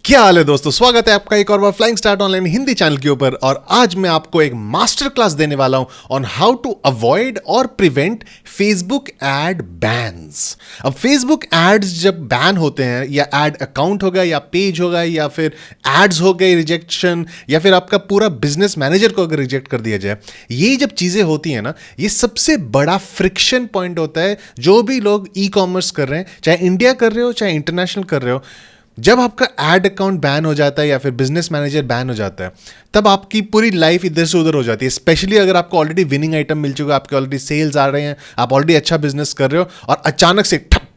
क्या हाल है दोस्तों, स्वागत है आपका एक और बार flying start online Hindi channel के ऊपर। और आज मैं आपको एक मास्टर क्लास देने वाला हूं ऑन हाउ टू अवॉइड और प्रिवेंट फेसबुक एड बैन्स। अब फेसबुक एड्स जब बैन होते हैं, या एड अकाउंट होगा या पेज होगा या फिर एड्स हो गए रिजेक्शन, या फिर आपका पूरा बिजनेस मैनेजर को अगर रिजेक्ट कर दिया जाए, ये जब चीजें होती है ना, ये सबसे बड़ा फ्रिक्शन पॉइंट होता है। जो भी लोग ई कॉमर्स कर रहे हैं, चाहे इंडिया कर रहे हो चाहे इंटरनेशनल कर रहे हो, जब आपका एड अकाउंट बैन हो जाता है या फिर बिजनेस मैनेजर बैन हो जाता है, तब आपकी पूरी लाइफ इधर से उधर हो जाती है। स्पेशली अगर आपको ऑलरेडी विनिंग आइटम मिल चुका है, आपके ऑलरेडी सेल्स आ रहे हैं, आप ऑलरेडी अच्छा बिजनेस कर रहे हो, और अचानक से ठप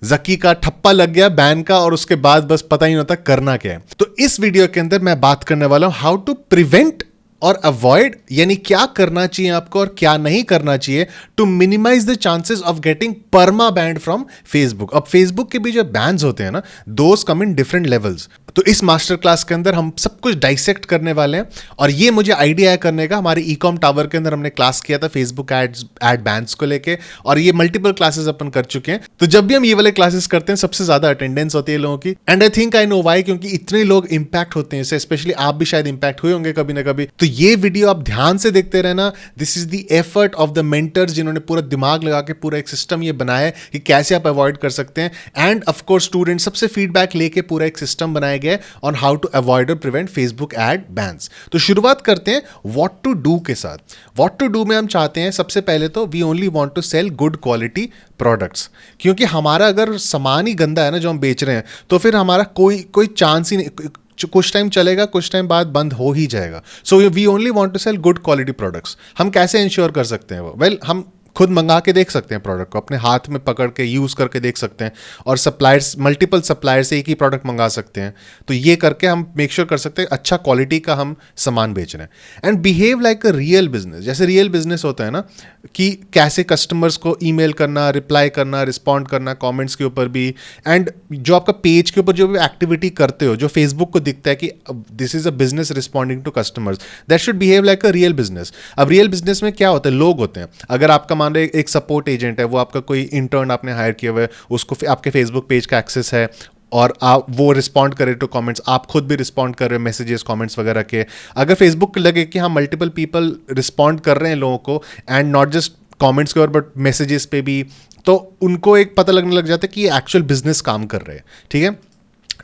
जकी का ठप्पा लग गया बैन का, और उसके बाद बस पता ही नहीं होता करना क्या है। तो इस वीडियो के अंदर मैं बात करने वाला हूं हाउ टू प्रिवेंट और अवॉइड, यानी क्या करना चाहिए आपको और क्या नहीं करना चाहिए to minimise the chances of getting perma banned from Facebook. अब फेसबुक के भी जो बैन्स होते हैं ना, दोस कम इन डिफरेंट लेवल्स। तो इस मास्टर क्लास के अंदर हम सब कुछ डाइसेक्ट करने वाले हैं, और ये मुझे आइडिया है करने का। हमारे ई कॉम टावर के अंदर हमने क्लास किया था फेसबुक एड बैन्स को लेके, और ये मल्टीपल क्लासेस अपन कर चुके हैं। तो जब भी हम ये वाले क्लासेस करते हैं, सबसे ज्यादा अटेंडेंस होती है लोगों की, and I think I know why, क्योंकि इतने लोग इंपैक्ट होते हैं इससे। स्पेशली आप भी शायद इंपैक्ट हुए होंगे कभी ना कभी। तो ये वीडियो आप ध्यान से देखते रहना। This is the effort of the mentors, जिन्होंने पूरा दिमाग लगा के पूरा एक सिस्टम ये बनाया है कि कैसे आप अवॉइड कर सकते हैं। एंड ऑफ कोर्स स्टूडेंट सबसे फीडबैक लेके पूरा एक सिस्टम बनाया गया है ऑन हाउ टू अवॉइड और प्रिवेंट फेसबुक एड बैन्स। तो शुरुआत करते हैं व्हाट टू डू के साथ। व्हाट टू डू में हम चाहते हैं सबसे पहले तो we only want to sell good quality products, क्योंकि हमारा अगर सामान ही गंदा है ना जो हम बेच रहे हैं, तो फिर हमारा कोई चांस ही नहीं। कुछ टाइम चलेगा, कुछ टाइम बाद बंद हो ही जाएगा। So we only want to sell good quality products. हम कैसे इंश्योर कर सकते हैं वो? वेल, हम खुद मंगा के देख सकते हैं प्रोडक्ट को, अपने हाथ में पकड़ के यूज़ करके देख सकते हैं, और सप्लायर्स मल्टीपल सप्लायर से एक ही प्रोडक्ट मंगा सकते हैं। तो ये करके हम मेक श्योर कर सकते हैं अच्छा क्वालिटी का हम सामान बेच रहे हैं। And behave like a real business. जैसे रियल बिजनेस होता है ना, कि कैसे कस्टमर्स को ईमेल करना, रिप्लाई करना, रिस्पॉन्ड करना कॉमेंट्स के ऊपर भी। एंड जो आपका पेज के ऊपर जो भी एक्टिविटी करते हो, जो फेसबुक को दिखता है कि this is a business responding to customers, that should behave like a real business. अब रियल बिजनेस में क्या होता है, लोग होते हैं। अगर आपका मान रहे एक सपोर्ट एजेंट है, वो आपका कोई इंटर्न आपने हायर किया हुआ है, उसको आपके फेसबुक पेज का एक्सेस है, और आप वो रिस्पॉन्ड करे टू कमेंट्स, आप खुद भी रिस्पॉन्ड कर रहे हो मैसेजेस कमेंट्स वगैरह के। अगर फेसबुक लगे कि हाँ मल्टीपल पीपल रिस्पॉन्ड कर रहे हैं लोगों को, एंड नॉट जस्ट कमेंट्स के और बट मैसेजेस पे भी, तो उनको एक पता लगने लग जाता है कि ये एक्चुअल बिजनेस काम कर रहे हैं। ठीक है,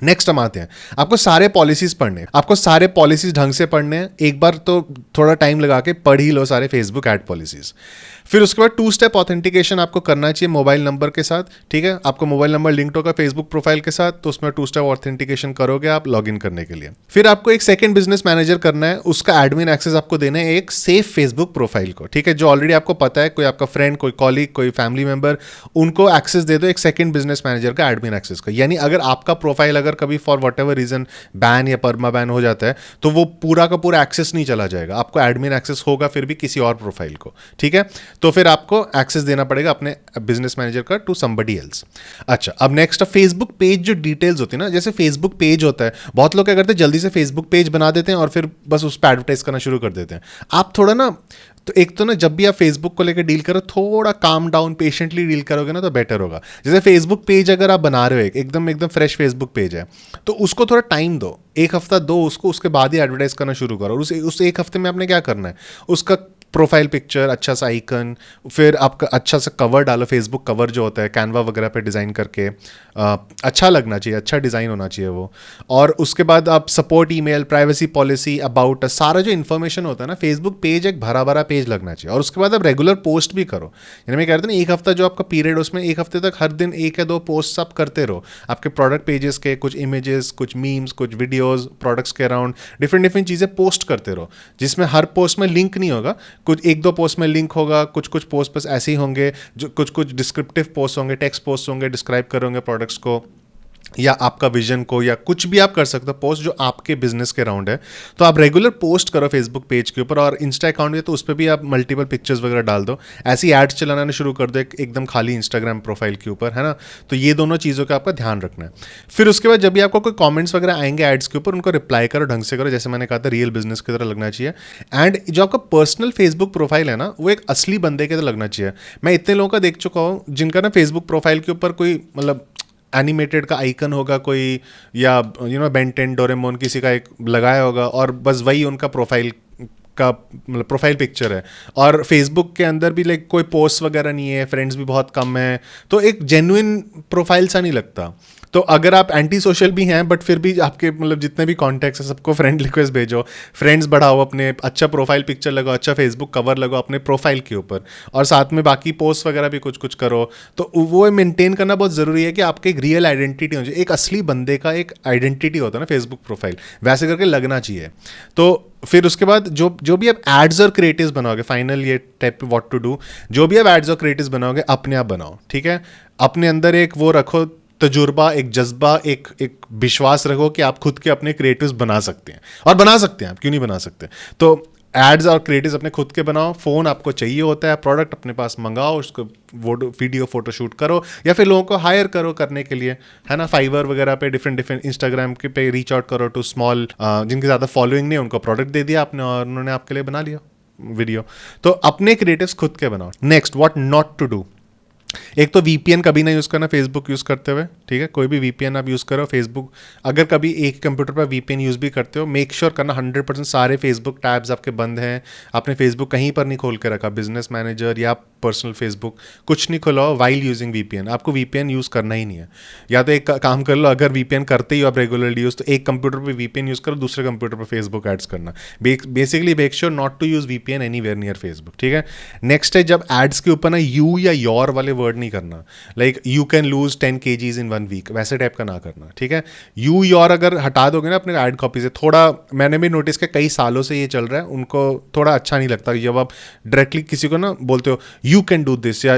नेक्स्ट हम आते हैं, आपको सारे पॉलिसीज पढ़ने, आपको सारे पॉलिसीज ढंग से पढ़ने हैं। एक बार तो थोड़ा टाइम लगा के पढ़ ही लो सारे फेसबुक एड पॉलिसीज। फिर उसके बाद 2 स्टेप ऑथेंटिकेशन आपको करना चाहिए मोबाइल नंबर के साथ। ठीक है, आपको मोबाइल नंबर लिंक्ड होगा फेसबुक प्रोफाइल के साथ, तो उसमें 2 स्टेप ऑथेंटिकेशन करोगे आप लॉगिन करने के लिए। फिर आपको एक सेकंड बिजनेस मैनेजर करना है, उसका एडमिन एक्सेस आपको देना है एक सेफ फेसबुक प्रोफाइल को। ठीक है, जो ऑलरेडी आपको पता है, कोई आपका फ्रेंड, कोई कॉलीग, कोई फैमिली मेंबर, उनको एक्सेस दे दो एक सेकंड बिजनेस मैनेजर का एडमिन एक्सेस का। यानी अगर आपका प्रोफाइल अगर कभी for whatever reason ban या परमा बैन हो जाता है, तो वो पूरा का पूरा एक्सेस नहीं चला जाएगा, आपको एडमिन एक्सेस होगा फिर भी किसी और प्रोफाइल को। ठीक है, तो फिर आपको एक्सेस देना पड़ेगा अपने बिजनेस मैनेजर का टू समबडी एल्स। अच्छा, अब नेक्स्ट फेसबुक पेज जो डिटेल्स होती है ना, जैसे फेसबुक पेज होता है, बहुत लोग क्या करते हैं जल्दी से फेसबुक पेज बना देते हैं और फिर बस उस पर एडवर्टाइज करना शुरू कर देते हैं। आप थोड़ा ना, तो एक तो ना जब भी आप फेसबुक को लेकर डील करो, थोड़ा काम डाउन पेशेंटली डील करोगे ना, तो बेटर होगा। जैसे फेसबुक पेज अगर आप बना रहे हो, एकदम फ्रेश फेसबुक पेज है, तो उसको थोड़ा टाइम दो, एक हफ्ता दो उसको, उसके बाद ही एडवर्टाइज करना शुरू करो। और उस एक हफ्ते में आपने क्या करना है, उसका प्रोफाइल पिक्चर, अच्छा सा आइकन, फिर आपका अच्छा सा कवर डालो, फेसबुक कवर जो होता है कैनवा वगैरह पे डिज़ाइन करके, अच्छा लगना चाहिए, अच्छा डिज़ाइन होना चाहिए वो। और उसके बाद आप support email, privacy policy, about, सारा जो इन्फॉर्मेशन होता है ना, फेसबुक पेज एक भरा भरा पेज लगना चाहिए। और उसके बाद आप रेगुलर पोस्ट भी करो। यानी मैं कह रहा था ना, एक हफ्ता जो आपका पीरियड, उसमें एक हफ्ते तक हर दिन 1 या 2 पोस्ट आप करते रहो आपके प्रोडक्ट पेजेस के, कुछ इमेजेस, कुछ मीम्स, कुछ वीडियोज़ प्रोडक्ट्स के अराउंड, डिफरेंट चीज़ें पोस्ट करते रहो, जिसमें हर पोस्ट में लिंक नहीं होगा, कुछ 1-2 पोस्ट में लिंक होगा, कुछ पोस्ट बस ऐसे ही होंगे, जो कुछ डिस्क्रिप्टिव पोस्ट होंगे, टेक्स्ट पोस्ट होंगे, डिस्क्राइब करोगे प्रोडक्ट्स को या आपका विजन को, या कुछ भी आप कर सकते हो पोस्ट जो आपके बिजनेस के अराउंड है। तो आप रेगुलर पोस्ट करो फेसबुक पेज के ऊपर, और इंस्टा अकाउंट है तो उस पर भी आप मल्टीपल पिक्चर्स वगैरह डाल दो, ऐसी एड्स चलाना शुरू कर दो एकदम खाली इंस्टाग्राम प्रोफाइल के ऊपर, है ना। तो ये दोनों चीज़ों का आपका ध्यान रखना है। फिर उसके बाद जब भी आपको कोई कॉमेंट्स वगैरह आएंगे एड्स के ऊपर, उनको रिप्लाई करो ढंग से करो, जैसे मैंने कहा था रियल बिजनेस की तरह लगना चाहिए। एंड जो आपका पर्सनल फेसबुक प्रोफाइल है ना, वो एक असली बंदे की तरह लगना चाहिए। मैं इतने लोगों का देख चुका हूँ जिनका ना फेसबुक प्रोफाइल के ऊपर कोई मतलब एनिमेटेड का आइकन होगा कोई, या बेन 10 डोरेमोन किसी का एक लगाया होगा, और बस वही उनका प्रोफाइल का मतलब प्रोफाइल पिक्चर है। और फेसबुक के अंदर भी लाइक कोई पोस्ट वगैरह नहीं है, फ्रेंड्स भी बहुत कम है, तो एक जेन्युइन प्रोफाइल सा नहीं लगता। तो अगर आप एंटी सोशल भी हैं बट फिर भी आपके मतलब जितने भी कॉन्टैक्ट्स हैं सबको फ्रेंड रिक्वेस्ट भेजो, फ्रेंड्स बढ़ाओ अपने, अच्छा प्रोफाइल पिक्चर लगाओ, अच्छा फेसबुक कवर लगाओ अपने प्रोफाइल के ऊपर, और साथ में बाकी पोस्ट वगैरह भी कुछ कुछ करो। तो वो मेंटेन करना बहुत ज़रूरी है कि आपके एक रियल आइडेंटिटी हो जाए, एक असली बंदे का एक आइडेंटिटी होता है ना फेसबुक प्रोफाइल, वैसे करके लगना चाहिए। तो फिर उसके बाद जो भी आप एड्स और क्रिएटिव्स बनाओगे, फाइनल ये टाइप व्हाट टू डू, जो भी आप एड्स और क्रिएटिव्स बनाओगे अपने आप बनाओ, ठीक है। अपने अंदर एक वो रखो तजुर्बा, एक जज्बा, एक विश्वास रखो कि आप खुद के अपने क्रिएटिव्स बना सकते हैं, और बना सकते हैं आप, क्यों नहीं बना सकते। तो एड्स और क्रिएटिव्स अपने खुद के बनाओ, फ़ोन आपको चाहिए होता है, प्रोडक्ट अपने पास मंगाओ, उसको वीडियो फोटो शूट करो, या फिर लोगों को हायर करो करने के लिए, है ना। फाइवर वगैरह पे डिफरेंट इंस्टाग्राम के पे रीच आउट करो टू स्मॉल, जिनकी ज़्यादा फॉलोइंग नहीं, उनको प्रोडक्ट दे दिया आपने और उन्होंने आपके लिए बना लिया वीडियो। तो अपने क्रिएटिव्स खुद के बनाओ। Next, what not to do. एक तो वीपीएन कभी ना यूज़ करना फेसबुक यूज़ करते हुए, ठीक है। कोई भी वीपीएन आप यूज़ करो, फेसबुक अगर कभी एक कंप्यूटर पर वीपीएन यूज़ भी करते हो, मेक श्योर करना 100% सारे फेसबुक टैब्स आपके बंद हैं, आपने फेसबुक कहीं पर नहीं खोल के रखा, बिजनेस मैनेजर या पर्सनल फेसबुक कुछ नहीं खोला वाइल यूजिंग वीपीएन। आपको वीपीएन यूज़ करना ही नहीं है। या तो एक काम कर लो, अगर वीपीएन करते ही हो आप रेगुलरली यूज़, तो एक कंप्यूटर पर वीपीएन यूज़ करो, दूसरे कंप्यूटर पर फेसबुक एड्स करना। Basically make sure not to use VPN anywhere near Facebook, ठीक है। नेक्स्ट है, जब एड्स के ऊपर ना यू या योर वाले वर्ड नहीं करना, like you can lose 10 kgs in 1 week, वैसे टाइप का ना करना, ठीक है। यू योर अगर हटा दोगे ना अपने ऐड कॉपी से, थोड़ा मैंने भी नोटिस किया, कई सालों से ये चल रहा है, उनको थोड़ा अच्छा नहीं लगता जब आप डायरेक्टली किसी को ना बोलते हो यू कैन डू दिस या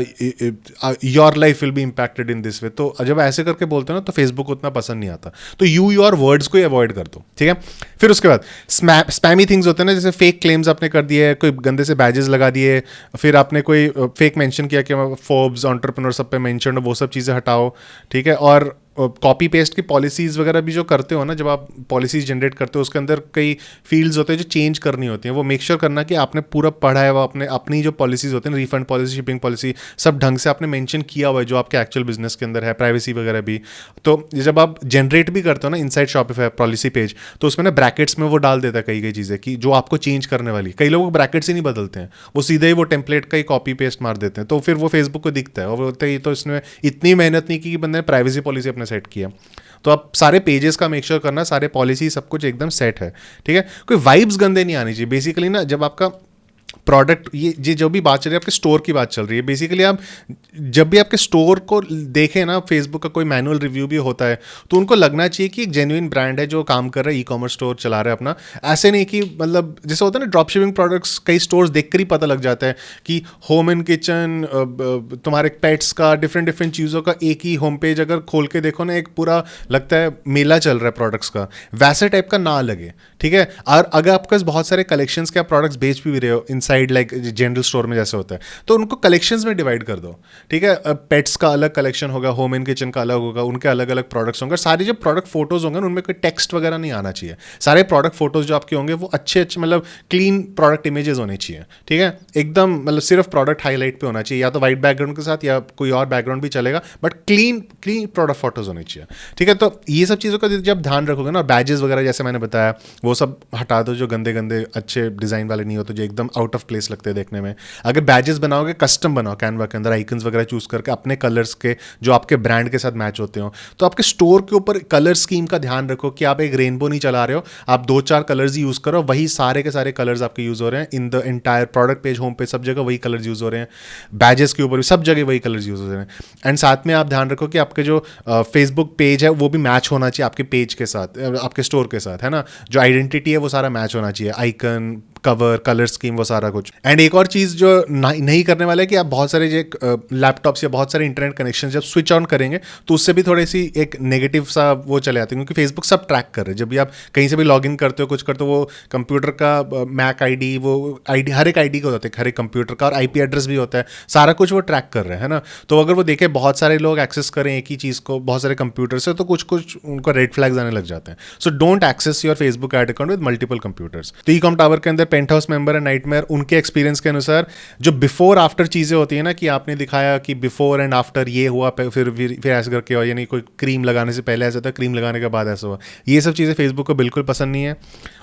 your life will be impacted in this way, तो जब ऐसे करके बोलते हो ना तो फेसबुक उतना पसंद नहीं आता। तो यू योर वर्ड्स को अवॉइड कर दो, ठीक है। फिर उसके बाद स्पैमी थिंग्स होते हैं ना, जैसे फेक क्लेम्स आपने कर दिए, कोई गंदे से बैजेस लगा दिए, फिर आपने कोई फेक मेंशन किया कि फोर्ब्स एंटरप्रेन्योर सब पे मेंशन, वो सब चीज़ें हटाओ, ठीक है। और कॉपी पेस्ट की पॉलिसीज़ वगैरह भी जो करते हो ना, जब आप पॉलिसीज़ जनरेट करते हो उसके अंदर कई फील्ड्स होते हैं जो चेंज करनी होती हैं, वो मेक श्योर करना कि आपने पूरा पढ़ा है, वो अपनी जो पॉलिसीज़ होती हैं, रिफंड पॉलिसी, शिपिंग पॉलिसी, सब ढंग से आपने मेंशन किया हुआ है जो आपके एक्चुअल बिजनेस के अंदर है, प्राइवेसी वगैरह भी। तो जब आप जनरेट भी करते हो ना इनसाइड शॉपिफाई पॉलिसी पेज, तो उसमें ना ब्रैकेट्स में वो डाल देता है कई चीज़ें कि जो आपको चेंज करने वाली। कई लोग ब्रैकेट्स ही नहीं बदलते हैं, वो सीधे ही वो टेम्पलेट का ही कॉपी पेस्ट मार देते हैं, तो फिर वो फेसबुक को दिखता है और वो बोलते हैं ये तो इसने इतनी मेहनत नहीं की कि बंदे ने प्राइवेसी पॉलिसी अपने सेट किया। तो आप सारे पेजेस का मेक श्योर करना, सारे पॉलिसी सब कुछ एकदम सेट है, ठीक है। कोई वाइब्स गंदे नहीं आनी चाहिए। बेसिकली ना जब आपका प्रोडक्ट, ये जो भी बात चल रही है आपके स्टोर की बात चल रही है, बेसिकली आप जब भी आपके स्टोर को देखें ना, फेसबुक का कोई मैनुअल रिव्यू भी होता है, तो उनको लगना चाहिए कि एक जेन्युइन ब्रांड है जो काम कर रहा है, ई कॉमर्स स्टोर चला रहा है अपना। ऐसे नहीं कि मतलब जैसे होता है ना ड्रॉप शिपिंग प्रोडक्ट्स, कई स्टोर्स देख कर ही पता लग जाता है कि होम एंड किचन, तुम्हारे पेट्स का, डिफरेंट चीज़ों का एक ही होम पेज अगर खोल के देखो ना, एक पूरा लगता है मेला चल रहा है प्रोडक्ट्स का, वैसे टाइप का ना लगे, ठीक है। और अगर आपके पास बहुत सारे कलेक्शंस के आप प्रोडक्ट्स बेच भी रहे हो इनसाइड, लाइक जनरल स्टोर में जैसे होता है, तो उनको कलेक्शंस में डिवाइड कर दो, ठीक है। पेट्स का अलग कलेक्शन होगा, होम एंड किचन का अलग होगा, उनके अलग अलग प्रोडक्ट्स होंगे। सारे जो प्रोडक्ट फोटोज होंगे उनमें कोई टेक्स्ट वगैरह नहीं आना चाहिए। सारे प्रोडक्ट फोटोज जो आपके होंगे वो अच्छे मतलब क्लीन प्रोडक्ट इमेजेस होने चाहिए, ठीक है। एकदम मतलब सिर्फ प्रोडक्ट हाईलाइट पे होना चाहिए, या तो वाइट बैकग्राउंड के साथ या कोई और बैकग्राउंड भी चलेगा, बट क्लीन प्रोडक्ट फोटोज होनी चाहिए, ठीक है। तो ये सब चीज़ों का जब ध्यान रखोगे ना, बैजेस वगैरह जैसे मैंने बताया वो सब हटा दो, जो गंदे गंदे अच्छे डिज़ाइन वाले नहीं होते, जो एकदम आउट ऑफ प्लेस लगते हैं देखने में। अगर बैजेस बनाओगे कस्टम बनाओ, कैनवा के अंदर आइकन्स वगैरह चूज करके अपने कलर्स के जो आपके ब्रांड के साथ मैच होते हो। तो आपके स्टोर के ऊपर कलर स्कीम का ध्यान रखो कि आप एक रेनबो नहीं चला रहे हो, आप 2-4 कलर्स ही यूज करो, वही सारे के सारे कलर्स आपके यूज हो रहे हैं in the entire product page, home page, सब जगह वही कलर्स यूज हो रहे हैं। बैजेस के ऊपर भी सब जगह वही कलर्स यूज हो रहे हैं। एंड साथ में आप ध्यान रखो कि आपके जो फेसबुक पेज है वो भी मैच होना चाहिए आपके पेज के साथ, आपके स्टोर के साथ, है ना। जो आइडेंटिटी है वो सारा मैच होना चाहिए, आइकन, कवर, कलर स्कीम, वो सारा कुछ। एंड एक और चीज़ जो नहीं करने वाले कि आप बहुत सारे जो लैपटॉप्स या बहुत सारे इंटरनेट कनेक्शन जब स्विच ऑन करेंगे तो उससे भी थोड़ी सी एक नेगेटिव सा वो चले आते हैं, क्योंकि फेसबुक सब ट्रैक कर रहे हैं। जब भी आप कहीं से भी लॉग इन करते हो, कुछ करते हो, वो कंप्यूटर का मैक आईडी, वो आईडी हर एक आईडी का होता है, हर एक कंप्यूटर का, और आईपी एड्रेस भी होता है, सारा कुछ वो ट्रैक कर रहे हैं, है ना। तो अगर वो देखें बहुत सारे लोग एक्सेस करें एक ही चीज़ को बहुत सारे कंप्यूटर से, तो कुछ उनको रेड फ्लैग्स आने लग जाते हैं। So don't access your Facebook ad account with multiple computers. तो ई कॉम टावर के अंदर पेंट हाउस मेंबर है नाइटमेयर, उनके एक्सपीरियंस के अनुसार जो बिफोर आफ्टर चीज़ें होती है ना, कि आपने दिखाया कि बिफोर एंड आफ्टर ये हुआ, फिर ऐसे करके हुआ, यानी कोई क्रीम लगाने से पहले ऐसा था, क्रीम लगाने के बाद ऐसा हुआ, ये सब चीज़ें फेसबुक को बिल्कुल पसंद नहीं है।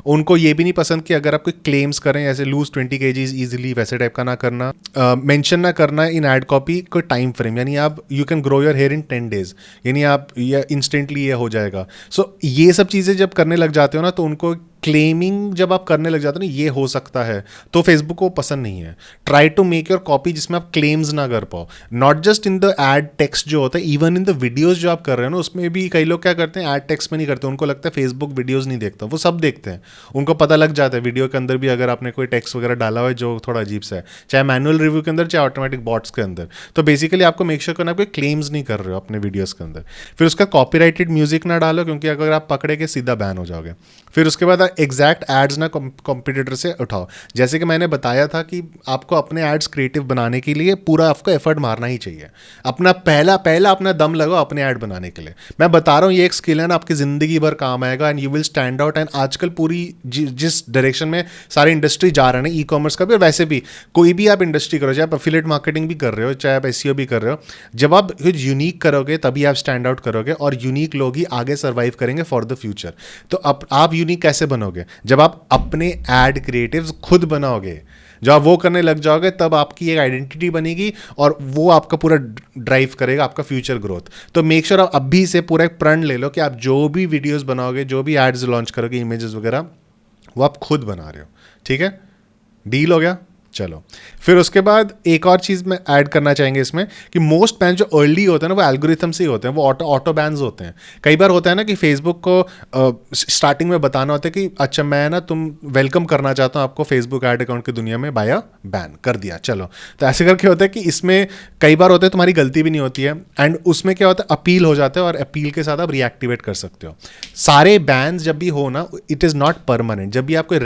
उनको ये भी नहीं पसंद कि अगर आप कोई क्लेम्स करें ऐसे लूज 20 kgs ईजिली, वैसे टाइप का ना करना, मेंशन ना करना इन एड कॉपी कोई टाइम फ्रेम, यानी आप you can grow your here in 10 days, यानी आप ये इंस्टेंटली ये हो जाएगा। सो ये सब चीज़ें जब करने लग जाते हो ना, तो उनको क्लेमिंग जब आप करने लग जाते हो ना, ये हो सकता है, तो फेसबुक को पसंद नहीं है। Try to make your copy जिसमें आप क्लेम्स ना कर पाओ, not just in the ad text जो होता है, इवन इन द वीडियोस जो आप कर रहे हो ना, उसमें भी कई लोग क्या करते हैं, एड टेक्स्ट में नहीं करते, उनको लगता है फेसबुक वीडियोस नहीं देखता, वो सब देखते हैं, उनको पता लग जाता है वीडियो के अंदर भी अगर आपने कोई टेक्स्ट वगैरह डाला हुआ है जो थोड़ा अजीब सा है, चाहे मैनुअल रिव्यू के अंदर चाहे ऑटोमेटिक बॉट्स के अंदर। तो बेसिकली आपको मेक श्योर करना, आप कोई क्लेम्स नहीं कर रहे हो अपने वीडियोस के अंदर। फिर उसका कॉपीराइटेड म्यूजिक ना डालो, क्योंकि अगर आप पकड़े के सीधा बैन हो जाओगे। फिर उसके बाद एग्जैक्ट एड्स ना कॉम्पिटिटर से उठाओ। जैसे कि मैंने बताया था कि आपको अपने एड्स क्रिएटिव बनाने के लिए पूरा आपको एफर्ट मारना ही चाहिए, अपना पहला अपना दम लगाओ अपने ऐड बनाने के लिए। मैं बता रहा हूँ ये एक स्किल है ना, आपकी जिंदगी भर काम आएगा and you will stand out. And आजकल पूरी जिस डायरेक्शन में सारी इंडस्ट्री जा रहे हैं, ई कॉमर्स का भी और वैसे भी कोई भी आप इंडस्ट्री करो, चाहे आप एफिलिएट मार्केटिंग भी कर रहे हो, चाहे आप एसईओ भी कर रहे हो, जब आप कुछ यूनिक करोगे तभी आप स्टैंड आउट करोगे, और यूनिक लोग ही आगे सर्वाइव करेंगे फॉर द फ्यूचर। तो आप यूनिक कैसे बनोगे? जब आप अपने एड क्रिएटिव्स खुद बनाओगे, जब आप वो करने लग जाओगे, तब आपकी एक आइडेंटिटी बनेगी और वो आपका पूरा ड्राइव करेगा आपका फ्यूचर ग्रोथ। तो मेक श्योर आप अभी से पूरा एक प्रण ले लो कि आप जो भी वीडियोस बनाओगे, जो भी एड्स लॉन्च करोगे, इमेजेस वगैरह, वो आप खुद बना रहे हो। ठीक है, डील हो गया? चलो, फिर उसके बाद एक और चीज़ में ऐड करना चाहेंगे इसमें कि मोस्ट बैन जो अर्ली होते हैं ना, वो एल्गोरिथम से ही होते हैं, वो ऑटो बैन्स होते हैं। कई बार होता है ना कि फेसबुक को स्टार्टिंग में बताना होता है कि अच्छा मैं ना तुम वेलकम करना चाहता हूँ आपको फेसबुक ऐड अकाउंट की दुनिया में, बाया बैन कर दिया। चलो, तो ऐसे करके होता है कि इसमें कई बार होता है तुम्हारी गलती भी नहीं होती है, एंड उसमें क्या होता है, अपील हो जाता है और अपील के साथ आप रिएक्टिवेट कर सकते हो। सारे बैन्स जब भी हो ना, इट इज़ नॉट परमानेंट। जब भी आपको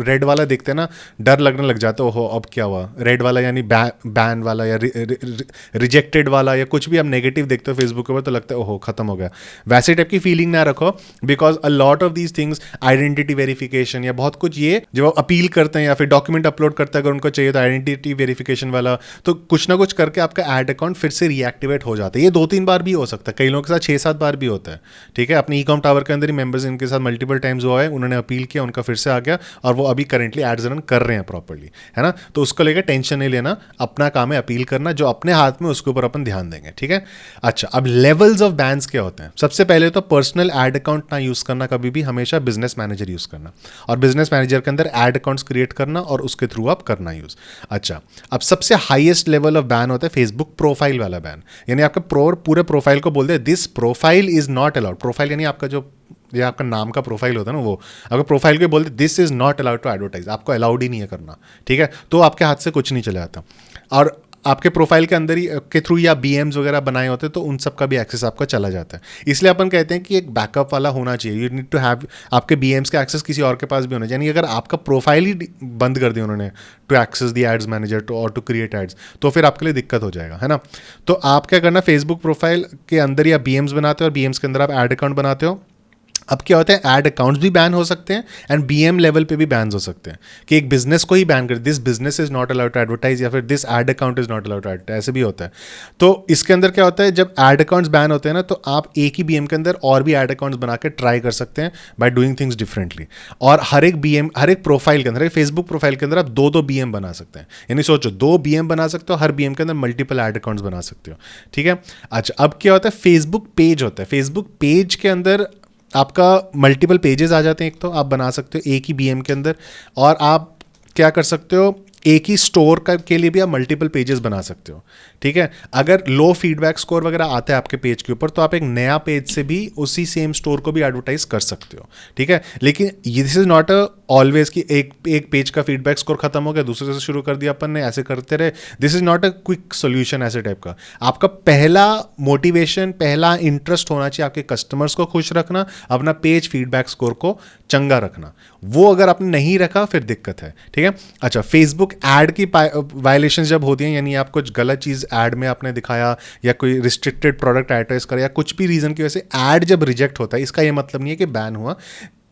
रेड वाला देखते हैं ना, डर लगने लग जाता है, अब क्या हुआ, रेड वाला यानी बैन वाला या रिजेक्टेड वाला या कुछ भी आप नेगेटिव देखते हो फेसबुक के ऊपर, तो लगता है ओहो खत्म हो गया। वैसे टाइप की फीलिंग ना रखो, because a lot of these things, identity verification या बहुत कुछ, ये जब आप अपील करते हैं या फिर डॉक्यूमेंट अपलोड करते हैं, अगर उनको चाहिए तो आइडेंटिटी वेरिफिकेशन वाला, तो कुछ ना कुछ करके आपका एड अकाउंट फिर से रीएक्टिवेट हो जाता है। ये 2-3 बार भी हो सकता है, कई लोगों के साथ 6-7 बार भी होता है। ठीक है, अपने ई-कॉम टावर के अंदर ही मेंबर्स इनके साथ मल्टीपल टाइम्स हुआ है, उन्होंने अपील किया, उनका फिर से आ गया और वो अभी करेंटली एड्स रन कर रहे हैं प्रॉपर्ली, है ना। तो उसको लेकर टेंशन नहीं लेना, अपना काम है अपील करना, जो अपने हाथ में उसके ऊपर अपन ध्यान देंगे। ठीक है, अच्छा, अब लेवल्स ऑफ बैन्स क्या होते हैं? सबसे पहले तो पर्सनल एड अकाउंट ना यूज करना कभी भी, हमेशा बिजनेस मैनेजर यूज करना, और बिजनेस मैनेजर के अंदर एड अकाउंट्स क्रिएट करना और उसके थ्रू आप करना यूज। अच्छा, अब सबसे हाईएस्ट लेवल ऑफ बैन होता है फेसबुक प्रोफाइल वाला बैन, यानी आपका पूरे प्रोफाइल को बोलते हैं this profile is not allowed. Profile यानी आपका जो या आपका नाम का प्रोफाइल होता है ना, वो अगर प्रोफाइल को बोलते this is not allowed to advertise, आपको अलाउड ही नहीं है करना। ठीक है, तो आपके हाथ से कुछ नहीं चले जाता, और आपके प्रोफाइल के अंदर ही के थ्रू या BMs वगैरह बनाए होते हैं, तो उन सब का भी एक्सेस आपका चला जाता है। इसलिए अपन कहते हैं कि एक बैकअप वाला होना चाहिए, यू नीड टू हैव आपके BMs का एक्सेस किसी और के पास भी होना चाहिए। यानी अगर आपका प्रोफाइल ही बंद कर दिया उन्होंने to access the ads manager to or to create ads, तो फिर आपके लिए दिक्कत हो जाएगा, है ना। तो आप क्या करना, फेसबुक प्रोफाइल के अंदर या BMs बनाते हो और BMs के अंदर आप एड अकाउंट बनाते हो। अब क्या होता है, ऐड अकाउंट्स भी बैन हो सकते हैं एंड BM लेवल पे भी बैन हो सकते हैं, कि एक बिजनेस को ही बैन कर this business is not allowed to advertise, या फिर this ad account is not allowed to advertise, ऐसे भी होता है। तो इसके अंदर क्या होता है, जब एड अकाउंट्स बैन होते हैं ना, तो आप एक ही BM के अंदर और भी एड अकाउंट्स बना के ट्राई कर सकते हैं बाय डूइंग थिंग्स डिफरेंटली। और हर एक प्रोफाइल के अंदर, फेसबुक प्रोफाइल के अंदर आप 2-2 BM बना सकते हैं, यानी सोचो 2 BM बना सकते हो, हर BM के अंदर मल्टीपल एड अकाउंट्स बना सकते हो। ठीक है, अच्छा, अब क्या होता है, फेसबुक पेज होता है। फेसबुक पेज के अंदर आपका मल्टीपल पेजेस आ जाते हैं, एक तो आप बना सकते हो एक ही BM के अंदर, और आप क्या कर सकते हो, एक ही स्टोर के लिए भी आप मल्टीपल पेजेस बना सकते हो। ठीक है, अगर लो फीडबैक स्कोर वगैरह आता है आपके पेज के ऊपर, तो आप एक नया पेज से भी उसी सेम स्टोर को भी एडवर्टाइज कर सकते हो। ठीक है, लेकिन this is not a always कि एक पेज का फीडबैक स्कोर खत्म हो गया, दूसरे से शुरू कर दिया अपन ने, ऐसे करते रहे। This is not a quick solution ऐसे टाइप का। आपका पहला मोटिवेशन, पहला इंटरेस्ट होना चाहिए आपके कस्टमर्स को खुश रखना, अपना पेज फीडबैक स्कोर को चंगा रखना। वो अगर आपने नहीं रखा फिर दिक्कत है। ठीक है, अच्छा, फेसबुक एड की वायलेशन जब होती हैं, यानी आप कुछ गलत चीज़ एड में आपने दिखाया या कोई रिस्ट्रिक्टेड प्रोडक्ट एडवर्टाइज करा या कुछ भी रीज़न की वजह से एड जब रिजेक्ट होता है, इसका ये मतलब नहीं है कि बैन हुआ।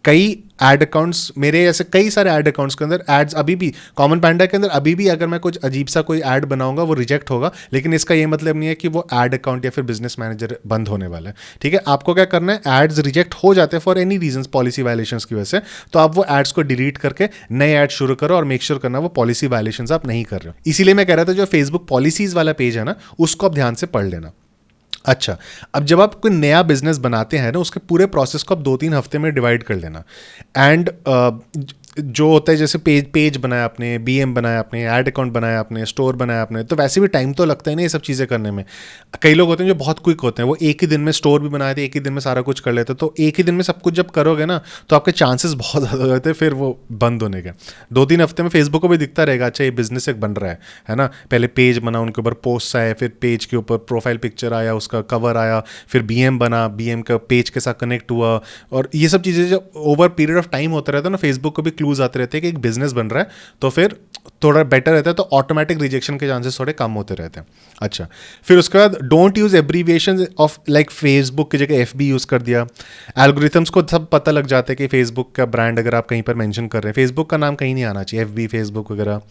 कई एड अकाउंट्स, मेरे ऐसे कई सारे एड अकाउंट्स के अंदर एड्स अभी भी, कॉमन पैंडा के अंदर अभी भी अगर मैं कुछ अजीब सा कोई ऐड बनाऊंगा वो रिजेक्ट होगा, लेकिन इसका ये मतलब नहीं है कि वो एड अकाउंट या फिर बिजनेस मैनेजर बंद होने वाला है। ठीक है, आपको क्या करना है, एड्स रिजेक्ट हो जाते हैं for any reason, policy violations की वजह से, तो आप वो एड्स को डिलीट करके नए एड शुरू करो और मेक श्योर करना वो पॉलिसी वायलेशंस आप नहीं कर रहे हो। इसीलिए मैं कह रहा था जो फेसबुक पॉलिसीज वाला पेज है ना, उसको आप ध्यान से पढ़ लेना। अच्छा, अब जब आप कोई नया बिजनेस बनाते हैं ना, उसके पूरे प्रोसेस को आप 2-3 हफ्ते में डिवाइड कर लेना। एंड जो होता है, जैसे पेज बनाया आपने, बीएम बनाया आपने, ऐड अकाउंट बनाया आपने, स्टोर बनाया आपने, तो वैसे भी टाइम तो लगता है ना ये सब चीज़ें करने में। कई लोग होते हैं जो बहुत क्विक होते हैं, वो एक ही दिन में स्टोर भी बनाए थे, एक ही दिन में सारा कुछ कर लेते, तो एक ही दिन में सब कुछ जब करोगे ना तो आपके चांसेस बहुत ज़्यादा हो जाते हैं फिर वो बंद होने के। 2-3 हफ्ते में फेसबुक को भी दिखता रहेगा, अच्छा ये बिजनेस एक बन रहा है ना। पहले पेज बना, उनके ऊपर पोस्ट आए, फिर पेज के ऊपर प्रोफाइल पिक्चर आया, उसका कवर आया, फिर बीएम बना, बीएम का पेज के साथ कनेक्ट हुआ, और ये सब चीज़ें जब ओवर पीरियड ऑफ टाइम होता रहता है ना, फेसबुक को भी क्लूज आते रहते हैं कि एक बिजनेस बन रहा है, तो फिर थोड़ा बेटर रहता है, तो ऑटोमेटिक रिजेक्शन के चांसेस थोड़े कम होते रहते हैं। अच्छा, फिर उसके बाद don't use abbreviation of, like Facebook की जगह एफबी यूज कर दिया। एल्गोरिथम्स को सब पता लग जाता है कि फेसबुक का ब्रांड अगर आप कहीं पर मेंशन कर रहे हैं, फेसबुक का नाम कहीं नहीं आना चाहिए, एफबी, फेसबुक वगैरह।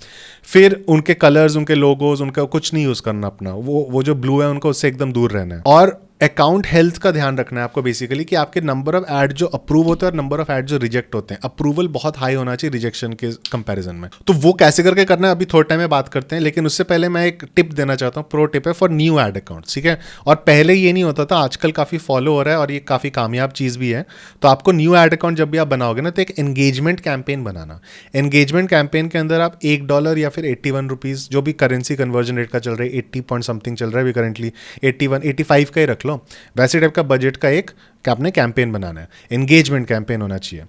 फिर उनके कलर्स, उनके लोगोज, उनका कुछ नहीं यूज करना अपना, वो जो ब्लू है उनको उससे एकदम दूर रहना है। और अकाउंट हेल्थ का ध्यान रखना है आपको बेसिकली, कि आपके नंबर ऑफ ऐड जो अप्रूव होते हैं और नंबर ऑफ ऐड जो रिजेक्ट होते हैं, अप्रूवल बहुत हाई होना चाहिए रिजेक्शन के कंपैरिजन में। तो वो कैसे करके करना है अभी थोड़े टाइम में बात करते हैं, लेकिन उससे पहले मैं एक टिप देना चाहता हूँ, प्रो टिप है फॉर न्यू ऐड अकाउंट। ठीक है, और पहले ये नहीं होता था, आजकल काफ़ी फॉलो हो रहा है और ये काफ़ी कामयाब चीज़ भी है। तो आपको न्यू ऐड अकाउंट जब भी आप बनाओगे ना, तो एक एंगेजमेंट कैंपेन बनाना। एंगेजमेंट कैंपेन के अंदर आप $1 या फिर 81 रुपीज़, जो भी करेंसी कन्वर्जन रेट का चल रहा है, 80 पॉइंट समथिंग चल रहा है अभी करंटली, 81, 85 का ही रख लो, वैसे का बजट का एक आपने कैंपेन बनाना है, एंगेजमेंट कैंपेन होना चाहिए।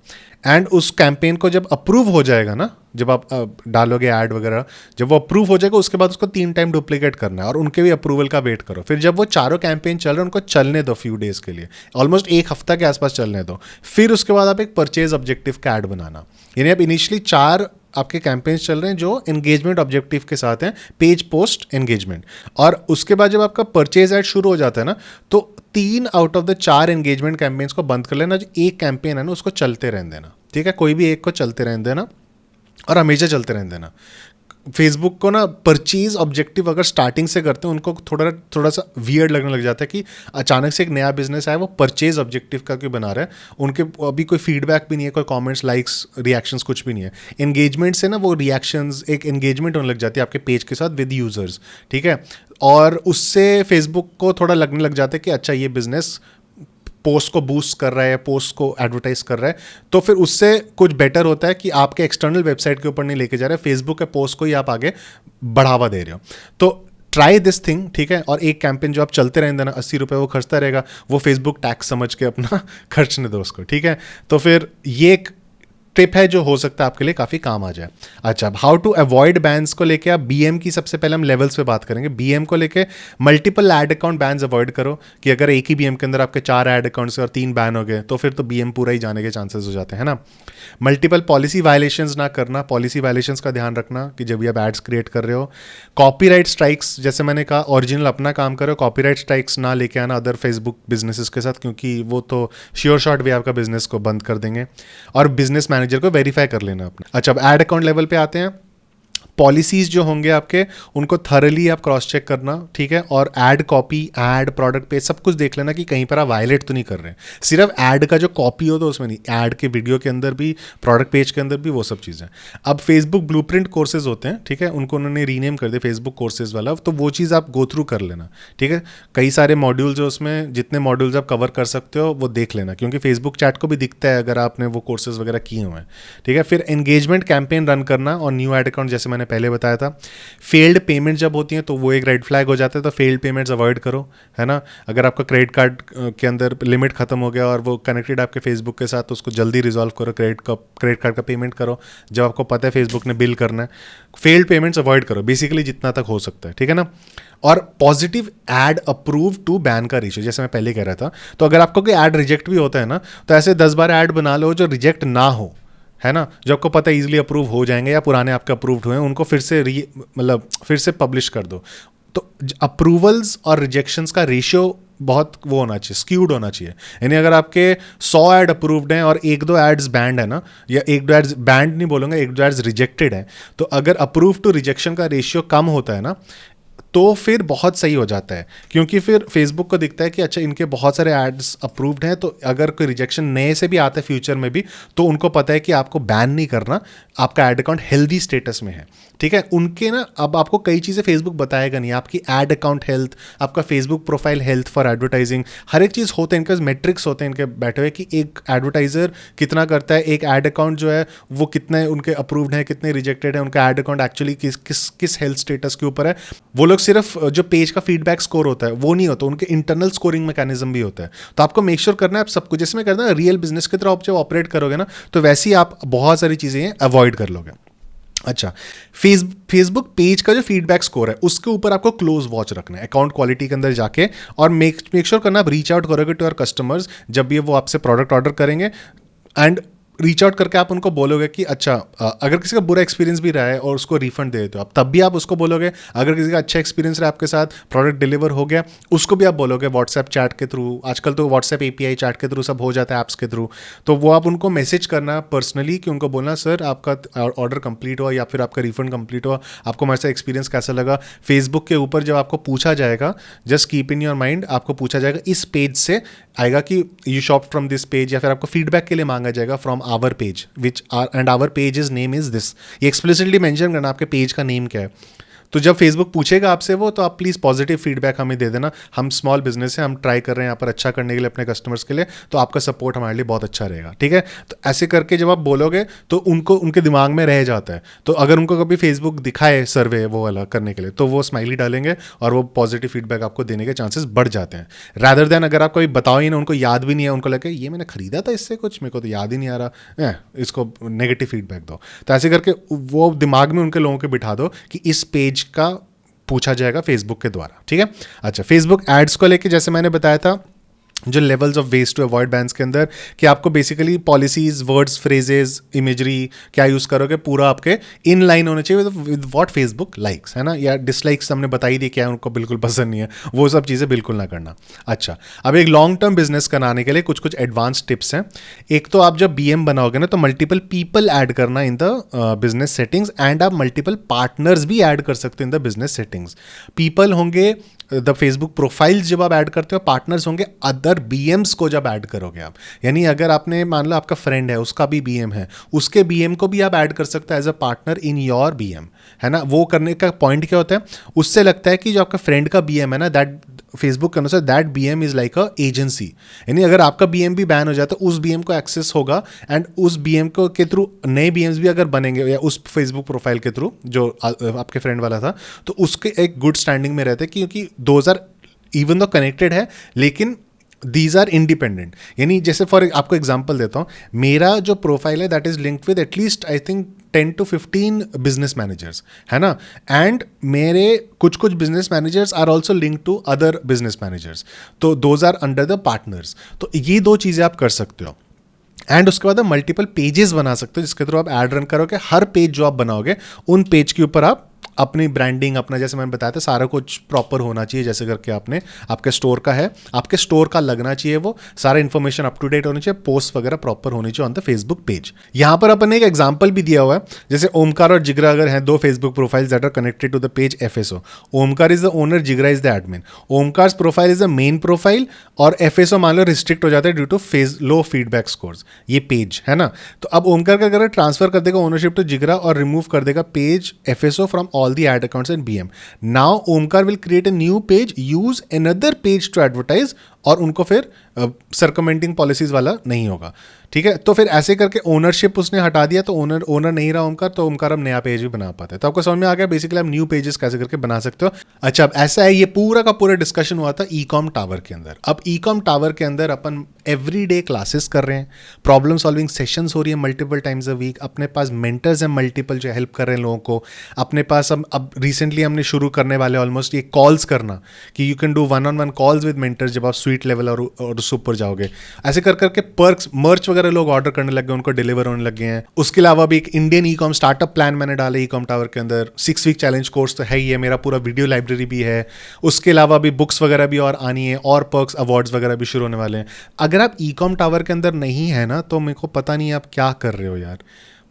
एंड उस कैंपेन को जब अप्रूव हो जाएगा ना, जब आप डालोगे ऐड वगैरह, जब वो अप्रूव हो जाएगा उसके बाद उसको 3 टाइम डुप्लीकेट करना है और उनके भी अप्रूवल का वेट करो। फिर जब वो चारों कैंपेन चल रहे हैं उनको चलने दो फ्यू डेज के लिए, ऑलमोस्ट 1 हफ्ता के आसपास चलने दो। फिर उसके बाद आप एक परचेज ऑब्जेक्टिव का ऐड बनाना, यानी आप इनिशियली 4 आपके कैंपेन्स चल रहे हैं जो एंगेजमेंट ऑब्जेक्टिव के साथ हैं, पेज, पोस्ट, एंगेजमेंट। और उसके बाद जब आपका परचेज ऐड शुरू हो जाता है ना, तो 3 out of the 4 engagement campaigns को बंद कर लेना, जो एक कैंपेन है ना उसको चलते रहने देना। ठीक है, कोई भी एक को चलते रहने देना और हमेशा चलते रहने देना। फेसबुक को ना परचेज ऑब्जेक्टिव अगर स्टार्टिंग से करते हैं, उनको थोड़ा सा वियर्ड लगने लग जाता है कि अचानक से एक नया बिजनेस आया, वो परचेज ऑब्जेक्टिव का क्यों बना रहा है। उनके अभी कोई फीडबैक भी नहीं है, कोई कमेंट्स, लाइक्स, रिएक्शंस कुछ भी नहीं है। एंगेजमेंट से ना वो रिएक्शंस, एक एंगेजमेंट होने लग जाती है आपके पेज के साथ विद यूजर्स। ठीक है, और उससे फेसबुक को थोड़ा लगने लग जाता है कि अच्छा ये बिजनेस पोस्ट को बूस्ट कर रहा है, पोस्ट को एडवर्टाइज कर रहा है, तो फिर उससे कुछ बेटर होता है कि आपके एक्सटर्नल वेबसाइट के ऊपर नहीं लेके जा रहे, फेसबुक के पोस्ट को ही आप आगे बढ़ावा दे रहे हो। तो ट्राई दिस थिंग। ठीक है, और एक कैंपेन जो आप चलते रहेंगे ना, 80 रुपये वो खर्चता रहेगा, वो फेसबुक टैक्स समझ के अपना खर्चने दो उसको। ठीक है, तो फिर ये एक टिप है जो हो सकता है आपके लिए काफ़ी काम आ जाए। अच्छा, हाउ टू अवॉइड बैन्स को लेके आप बीएम की सबसे पहले हम लेवल्स पे बात करेंगे। बीएम को लेके multiple add account bans avoid करो, कि अगर एक ही बीएम के अंदर आपके 4 ऐड अकाउंट्स और 3 बैन हो गए तो फिर तो बीएम पूरा ही जाने के चांसेस हो जाते हैं ना। मल्टीपल पॉलिसी वायलेशंस ना करना, पॉलिसी वायलेशंस का ध्यान रखना कि जब भी आप एड्स क्रिएट कर रहे हो। कॉपीराइट स्ट्राइक्स, जैसे मैंने कहा, ओरिजिनल अपना काम करो, कॉपीराइट स्ट्राइक्स ना लेके आना अदर फेसबुक बिजनेसेस के साथ, क्योंकि वो तो श्योर शॉट भी आपका बिजनेस को बंद कर देंगे। और बिजनेस मैनेजर को वेरीफाई कर लेना अपना। अच्छा, अब ऐड अकाउंट लेवल पे आते हैं। पॉलिसीज जो होंगे आपके, उनको थरली आप क्रॉस चेक करना। ठीक है, और add copy, add product page सब कुछ देख लेना कि कहीं पर आप वायलेट तो नहीं कर रहे हैं। सिर्फ ऐड का जो कॉपी हो तो उसमें नहीं, ऐड के वीडियो के अंदर भी, प्रोडक्ट पेज के अंदर भी, वो सब चीज़ें। अब फेसबुक ब्लूप्रिंट कोर्सेज होते हैं, ठीक है, उनको उन्होंने रीनेम कर दिया फेसबुक कोर्सेज वाला, तो वो चीज़ आप गो थ्रू कर लेना। ठीक है, कई सारे मॉड्यूल्स है उसमें, जितने मॉड्यूल्स आप कवर कर सकते हो वो देख लेना, क्योंकि फेसबुक चैट को भी दिखता है अगर आपने वो कोर्सेज वगैरह किए हुए हैं। ठीक है, फिर एंगेजमेंट कैंपेन रन करना और न्यू ऐड अकाउंट, जैसे मैंने पहले बताया था। फेल्ड पेमेंट जब होती हैं तो वो एक रेड फ्लैग हो जाता है, तो फेल्ड पेमेंट्स अवॉइड करो, है ना। अगर आपका क्रेडिट कार्ड के अंदर लिमिट खत्म हो गया और वो कनेक्टेड आपके फेसबुक के साथ, तो उसको जल्दी रिजॉल्व करो, क्रेडिट कार्ड का पेमेंट करो जब आपको पता है फेसबुक ने बिल करना है। फेल्ड पेमेंट्स अवॉइड करो बेसिकली जितना तक हो सकता है। ठीक है ना। और positive ad approve to ban का रेशियो, जैसे मैं पहले कह रहा था, तो अगर आपको कोई ऐड रिजेक्ट भी होता है ना, तो ऐसे 10-12 ऐड बना लो जो रिजेक्ट ना हो, है ना, जो आपको पता है इजीली अप्रूव हो जाएंगे या पुराने आपके अप्रूव्ड हुए हैं, उनको फिर से फिर से पब्लिश कर दो। तो अप्रूवल्स और रिजेक्शंस का रेशियो बहुत वो होना चाहिए, स्क्यूड होना चाहिए। यानी अगर आपके 100 ऐड अप्रूव्ड हैं और एक दो एड्स बैंड है ना, या एक दो एड्स बैंड नहीं बोलूँगा, एक दो एड्स रिजेक्टेड है, तो अगर अप्रूव टू रिजेक्शन का रेशियो कम होता है ना, तो फिर बहुत सही हो जाता है। क्योंकि फिर फेसबुक को दिखता है कि अच्छा इनके बहुत सारे एड्स अप्रूव्ड हैं, तो अगर कोई रिजेक्शन नए से भी आता है फ्यूचर में भी, तो उनको पता है कि आपको बैन नहीं करना, आपका एड अकाउंट हेल्दी स्टेटस में है। ठीक है, उनके ना अब आपको कई चीज़ें फेसबुक बताएगा नहीं, आपकी एड अकाउंट हेल्थ, आपका Facebook profile health for advertising, हर एक चीज़ होते हैं इनके मेट्रिक्स होते हैं इनके बैठे हुए कि एक एडवर्टाइजर कितना करता है, एक एड अकाउंट जो है वो कितने उनके अप्रूव्ड हैं, कितने रिजेक्टेड हैं, उनका एड अकाउंट एक्चुअली किस हेल्थ स्टेटस के ऊपर है। वो लोग सिर्फ जो पेज का फीडबैक स्कोर होता है वो नहीं होता, उनके इंटरनल स्कोरिंग मैकेनिज्म भी होता है। तो आपको मेक श्योर करना है आप सब कुछ, जिसमें करना है रियल बिजनेस की तरह आप जब ऑपरेट करोगे ना, तो वैसे ही आप बहुत सारी चीज़ें अवॉइड कर लोगे। अच्छा, फेसबुक पेज का जो फीडबैक स्कोर है उसके ऊपर आपको क्लोज वॉच रखना है, अकाउंट क्वालिटी के अंदर जाके, और मेक श्योर करना आप रीच आउट करोगे टू योर कस्टमर्स जब भी वो आपसे प्रोडक्ट ऑर्डर करेंगे, एंड रीच आउट करके आप उनको बोलोगे कि अच्छा अगर किसी का बुरा एक्सपीरियंस भी रहा है और उसको रिफंड दे देते हो आप, तब भी आप उसको बोलोगे। अगर किसी का अच्छा एक्सपीरियंस रहा आपके साथ, प्रोडक्ट डिलीवर हो गया, उसको भी आप बोलोगे व्हाट्सएप चैट के थ्रू। आजकल तो व्हाट्सएप एपीआई चैट के थ्रू सब हो जाता है, ऐप्स के थ्रू, तो वो आप उनको मैसेज करना पर्सनली कि उनको बोलना सर आपका ऑर्डर कंप्लीट हुआ या फिर आपका रिफंड कंप्लीट हुआ, आपको हमारे साथ एक्सपीरियंस कैसा लगा। फेसबुक के ऊपर जब आपको पूछा जाएगा, just keep in your mind, आपको पूछा जाएगा इस पेज से आएगा कि you shop from this page, या फिर आपको फीडबैक के लिए मांगा जाएगा from our page and our pages name is this. ये एक्सप्लिसिटली मेंशन करना आपके पेज का नेम क्या है। तो जब फेसबुक पूछेगा आपसे वो, तो आप प्लीज़ पॉजिटिव फीडबैक हमें दे देना। हम स्मॉल बिजनेस है, हम ट्राई कर रहे हैं यहाँ पर अच्छा करने के लिए अपने कस्टमर्स के लिए, तो आपका सपोर्ट हमारे लिए बहुत अच्छा रहेगा। ठीक है, तो ऐसे करके जब आप बोलोगे तो उनको उनके दिमाग में रह जाता है। तो अगर उनको कभी फेसबुक दिखाए सर्वे वो वाला करने के लिए, तो वो स्माइली डालेंगे और वो पॉजिटिव फीडबैक आपको देने के चांसेस बढ़ जाते हैं। रैदर देन अगर आप कभी बताओ ही ना, उनको याद भी नहीं है, उनको लगे ये मैंने खरीदा था इससे कुछ, मेरे को तो याद ही नहीं आ रहा, इसको नेगेटिव फीडबैक दो। तो ऐसे करके वो दिमाग में उनके लोगों के बिठा दो कि इस पेज का पूछा जाएगा फेसबुक के द्वारा। ठीक है, अच्छा, फेसबुक एड्स को लेके जैसे मैंने बताया था, जो levels of ways to avoid bans के अंदर, कि आपको basically policies, words, phrases, imagery क्या यूज़ करोगे, पूरा आपके इन लाइन होना चाहिए विद व्हाट फेसबुक लाइक्स, है ना, या डिसलाइक्स हमने बताई दी क्या उनको बिल्कुल पसंद नहीं है, वो सब चीज़ें बिल्कुल ना करना। अच्छा, अब एक लॉन्ग टर्म बिजनेस बनाने के लिए कुछ कुछ एडवांस टिप्स हैं। एक तो आप जब बीएम बनाओगे ना, तो मल्टीपल पीपल ऐड करना in the business settings, and आप मल्टीपल पार्टनर्स भी ऐड कर सकते हो in the business settings. People होंगे द फेसबुक प्रोफाइल्स जब आप ऐड करते हो, पार्टनर्स होंगे अदर बीएम्स को जब ऐड करोगे आप, यानी अगर आपने मान लो आपका फ्रेंड है, उसका भी बीएम है, उसके बीएम को भी आप ऐड कर सकते हो as a partner in your BM, है ना। वो करने का पॉइंट क्या होता है, उससे लगता है कि जो आपका फ्रेंड का बीएम है ना, दैट फेसबुक के अनुसार that BM is like a agency, यानी अगर आपका बीएम भी बैन हो जाता है, उस बीएम को एक्सेस होगा, एंड उस बीएम को के थ्रू नए बीएम्स भी अगर बनेंगे, या उस फेसबुक प्रोफाइल के थ्रू जो आपके फ्रेंड वाला था, तो उसके एक गुड स्टैंडिंग में रहते हैं, क्योंकि those are even though connected है, लेकिन दीज आर इंडिपेंडेंट। यानी जैसे फॉर आपको एग्जांपल देता हूँ, मेरा जो प्रोफाइल है that is linked with at least I think 10 to 15 business managers, है ना, एंड मेरे कुछ कुछ business managers are also link to other business managers, तो those are under the partners. तो ये दो चीज़ें आप कर सकते हो, एंड उसके बाद आप मल्टीपल पेजेस बना सकते हो जिसके थ्रू आप ऐड रन करोगे। हर पेज जो आप बनाओगे, उन पेज के ऊपर आप अपनी ब्रांडिंग, अपना जैसे मैंने बताया था सारा कुछ प्रॉपर होना चाहिए, जैसे करके आपने आपके स्टोर का है, आपके स्टोर का लगना चाहिए, वो सारा इन्फॉर्मेशन अप टू डेट होनी चाहिए, पोस्ट वगैरह प्रॉपर होनी चाहिए ऑन द फेसबुक पेज। यहाँ पर अपन ने एक एग्जांपल भी दिया हुआ है, जैसे ओमकार और जिगरा अगर हैं, दो Facebook profiles that are connected to the page FSO. Omkar is the owner, Jigra is the admin. Omkar profile is the main profile, और एफएसओ मान लो रिस्ट्रिक्ट हो जाता है due to low feedback scores, ये पेज है ना। तो अब ओमकार का अगर ट्रांसफर कर देगा ओनरशिप टू जिगरा और रिमूव कर देगा page FSO from all the ad accounts and BM. Now Omkar will create a new page, use another page to advertise, और उनको फिर सर्कमेंटिंग पॉलिसीज वाला नहीं होगा। ठीक है, तो फिर ऐसे करके ओनरशिप उसने हटा दिया, तो ओनर नहीं रहा ओमकार, तो ओमकार अब नया पेज भी बना पाता है। तो आपको समझ में आ गया बेसिकली आप न्यू पेजेस कैसे करके बना सकते हो। अच्छा, अब ऐसा है, ये पूरा का पूरा डिस्कशन हुआ था ईकॉम टावर के अंदर। अब ईकॉम टावर के अंदर अपन एवरीडे क्लासेस कर रहे हैं, प्रॉब्लम सॉल्विंग सेशंस हो रही है मल्टीपल टाइम्स अ वीक, अपने पास मेंटर्स हैं मल्टीपल जो हेल्प कर रहे हैं लोगों को। अपने पास अब रिसेंटली हमने शुरू करने वाले ऑलमोस्ट ये कॉल्स करना, कि you can do 1-on-1 calls with mentors जब आप स्वीट लेवल और उससे ऊपर जाओगे। ऐसे कर करके पर्क्स मर्च वगैरह लोग ऑर्डर करने लग गए, उनको डिलीवर होने लग गए हैं। उसके अलावा भी एक Indian e com startup plan मैंने डाला ई कॉम टावर के अंदर। 6 वीक चैलेंज कोर्स तो है ही है, मेरा पूरा वीडियो लाइब्रेरी भी है। उसके अलावा भी बुक्स वगैरह भी और आनी है, और पर्क्स अवार्ड्स वगैरह भी शुरू होने वाले हैं। अगर आप ई कॉम टावर के अंदर नहीं है ना, तो मेरे को पता नहीं आप क्या कर रहे हो यार।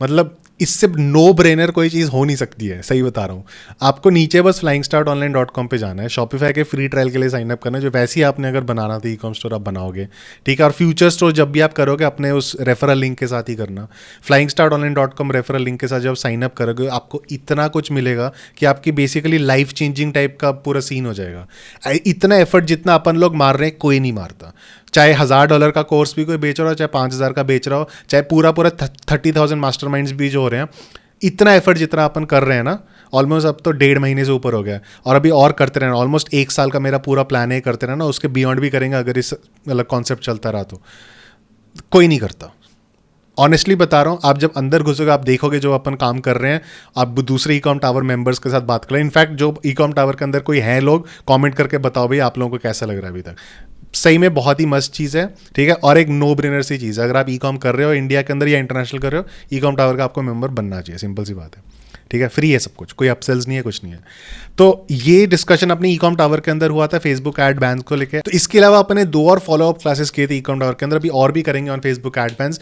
मतलब इससे नो ब्रेनर कोई चीज़ हो नहीं सकती है, सही बता रहा हूँ। आपको नीचे बस flyingStartOnline.com पे जाना है, शॉपिफाई के फ्री ट्रायल के लिए साइन अप करना है, जो वैसे ही आपने अगर बनाना था ई कॉम स्टोर आप बनाओगे, ठीक है। और फ्यूचर स्टोर जब भी आप करोगे अपने उस रेफरल लिंक के साथ ही करना। flyingStartOnline.com रेफरल लिंक के साथ जब साइन अप करोगे आपको इतना कुछ मिलेगा कि आपकी बेसिकली लाइफ चेंजिंग टाइप का पूरा सीन हो जाएगा। इतना एफर्ट जितना अपन लोग मार रहे हैं कोई नहीं मारता। चाहे $1000 का कोर्स भी कोई बेच रहा हो, चाहे 5000 का बेच रहा हो, चाहे पूरा 30,000 मास्टरमाइंड्स भी जो हो रहे हैं, इतना एफर्ट जितना अपन कर रहे हैं ना, ऑलमोस्ट अब तो 1.5 महीने से ऊपर हो गया है। और अभी और करते रहना, ऑलमोस्ट 1 साल का मेरा पूरा प्लान है करते रहना। उसके बियॉन्ड भी करेंगे अगर इस मतलब कॉन्सेप्ट चलता रहा तो। कोई नहीं करता, ऑनेस्टली बता रहा हूँ। आप जब अंदर घुसोगे आप देखोगे जो अपन काम कर रहे हैं। आप दूसरे ई कॉम टावर मेंबर्स के साथ बात करें, इनफैक्ट जो ई कॉम टावर के अंदर कोई है लोग, कमेंट करके बताओ भाई आप लोगों को कैसा लग रहा है अभी तक। सही में बहुत ही मस्त चीज़ है, ठीक है। और एक नो ब्रेनर सी चीज़ है, अगर आप ई कॉम कर रहे हो इंडिया के अंदर या इंटरनेशनल कर रहे हो, ई कॉम टावर का आपको मेंबर बनना चाहिए, सिंपल सी बात है, ठीक है। फ्री है सब कुछ, कोई अपसेल्स नहीं है, कुछ नहीं है। तो ये डिस्कशन अपने ई कॉम टावर के अंदर हुआ था फेसबुक एड बैन्स को लेकर। तो इसके अलावा अपने 2 और फॉलोअप क्लासेस किए थे ई कॉम टावर के अंदर, अभी और भी करेंगे ऑन फेसबुक एड बैन्स।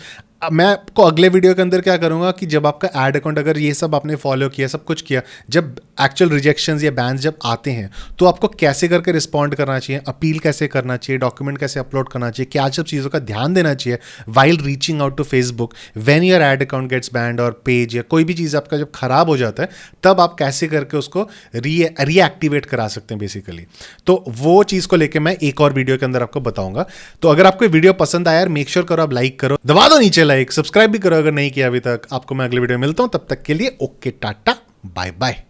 मैं आपको अगले वीडियो के अंदर क्या करूंगा कि जब आपका एड अकाउंट अगर ये सब आपने फॉलो किया, सब कुछ किया, जब एक्चुअल रिजेक्शंस या बैन्स जब आते हैं तो आपको कैसे करके रिस्पॉन्ड करना चाहिए, अपील कैसे करना चाहिए, डॉक्यूमेंट कैसे अपलोड करना चाहिए, क्या सब चीज़ों का ध्यान देना चाहिए while reaching out to Facebook when your ad account gets banned or page या कोई भी चीज़ आपका जब खराब हो जाता है, तब आप कैसे करके उसको रीएक्टिवेट करा सकते हैं बेसिकली। तो वो चीज़ को लेकर मैं एक और वीडियो के अंदर आपको बताऊंगा। तो अगर आपको वीडियो पसंद आया, मेक श्योर करो आप लाइक करो, दबा दो नीचे लाइक, सब्सक्राइब भी करो अगर नहीं किया अभी तक। आपको मैं अगले वीडियो में मिलता हूं, तब तक के लिए ओके, टाटा, बाय बाय।